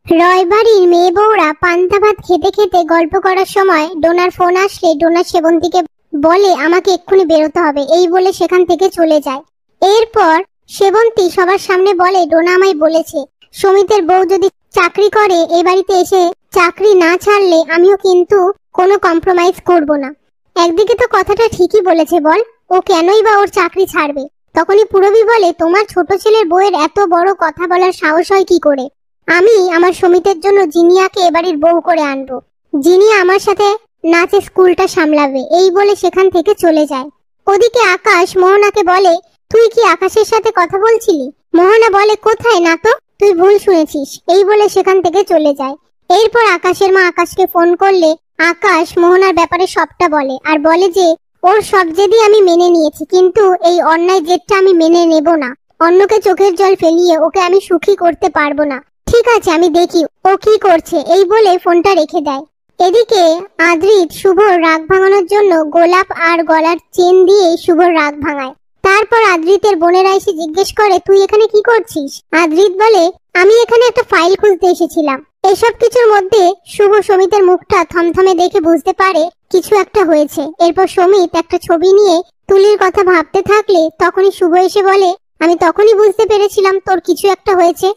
রয়বাড়ির মেয়ে বউরা পান্তা ভাত খেতে খেতে গল্প করার সময় ডোনার ফোন আসলে ডোনা সেবন্তীকে বলে আমাকে এক্ষুনি বেরোতে হবে, এই বলে সেখান থেকে চলে যায়। এরপর সেবন্তী সবার সামনে বলে ডোনা আমায় বলেছে সমিতের বউ যদি চাকরি করে এ বাড়িতে এসে চাকরি না ছাড়লে আমিও কিন্তু কোনো কম্প্রোমাইজ করব না। একদিকে তো কথাটা ঠিকই বলেছে, বল ও কেনই বা ওর চাকরি ছাড়বে। তখনই পুরবী বলে তোমার ছোট ছেলের বউয়ের এত বড় কথা বলার সাহস হয় কি করে? আমি আমার সমিতের জন্য জিনিয়াকে এবাড়ির বউ করে আনবো, জিনিয়া আমার সাথে নাচে স্কুলটা সামলাবে, এই বলে সেখান থেকে চলে যায়। ওদিকে আকাশ মোহনাকে বলে তুই কি আকাশের সাথে কথা বলছিলি? মোহনা বলে কোথায় না তো, তুই ভুল শুনেছিস, এই বলে সেখান থেকে চলে যায়। এরপর আকাশের মা আকাশকে ফোন করলে আকাশ মোহনার ব্যাপারে সবটা বলে আর বলে যে ওর সব জেদি আমি মেনে নিয়েছি, কিন্তু এই অন্যায় জেদটা আমি মেনে নেব না। অন্যকে চোখের জল ফেলিয়ে ওকে আমি সুখী করতে পারবো না। ঠিক আছে, আমি দেখি ও কি করছে, এই বলে ফোনটা রেখে দেয়। এদিকে আদ্রিত শুভর রাগ ভাঙানোর জন্য গোলাপ আর গলার চেন দিয়ে শুভর রাগ ভাঙায়। তারপর আদ্রিতের বোনেরা এসে জিজ্ঞেস করে তুই এখানে কি করছিস? আদ্রিত বলে আমি এখানে একটা ফাইল খুঁজতে এসেছিলাম। এসব কিছুর মধ্যে শুভ সমিতের মুখটা থমথমে দেখে বুঝতে পারে কিছু একটা হয়েছে। এরপর সমিত একটা ছবি নিয়ে তুলির কথা ভাবতে থাকলে তখনই শুভ এসে বলে আমি তখনই বুঝতে পেরেছিলাম তোর কিছু একটা হয়েছে।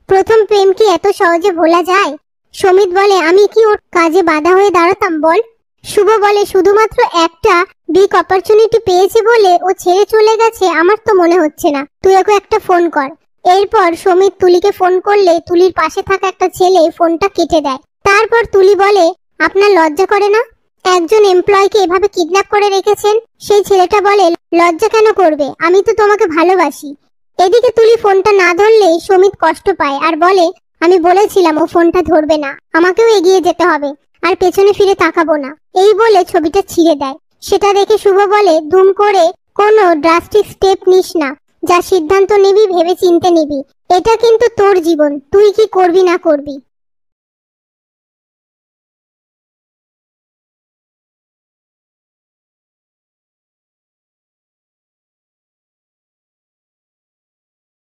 প্রথম প্রেম কি এত সহজে ভোলা যায়? সমিত বলে আমি কি ওর কাজে বাধা হয়ে দাঁড়াতাম বল? শুভ বলে শুধুমাত্র একটা বিগ অপরচুনিটি পেয়েছে বলে ও ছেড়ে চলে গেছে আমার তো মনে হচ্ছে না, তুই ওকে একটা ফোন কর। এরপর সমিত তুলিকে ফোন করলে তুলির পাশে থাকা একটা ছেলে ফোনটা কেটে দেয়। তারপর তুলি বলে আপনার লজ্জা করে না? একজন এমপ্লয়কে এভাবে কিডন্যাপ করে রেখেছেন। সেই ছেলেটা বলে লজ্জা কেন করবে, আমি তো তোমাকে ভালোবাসি। এদিকে তুলি ফোনটা না ধরলে সমিত কষ্ট পায় আর বলে আমি বলেছিলাম ও ফোনটা ধরবে না, আমাকেও এগিয়ে যেতে হবে আর পেছনে ফিরে তাকাবো না, এই বলে ছবিটা ছিঁড়ে দেয়। সেটা দেখে শুভ বলে দুম করে কোনো ড্রাস্টিক স্টেপ নিস না, যা সিদ্ধান্ত নিবি ভেবে চিন্তে নিবি, এটা কিন্তু তোর জীবন, তুই কি করবি না করবি।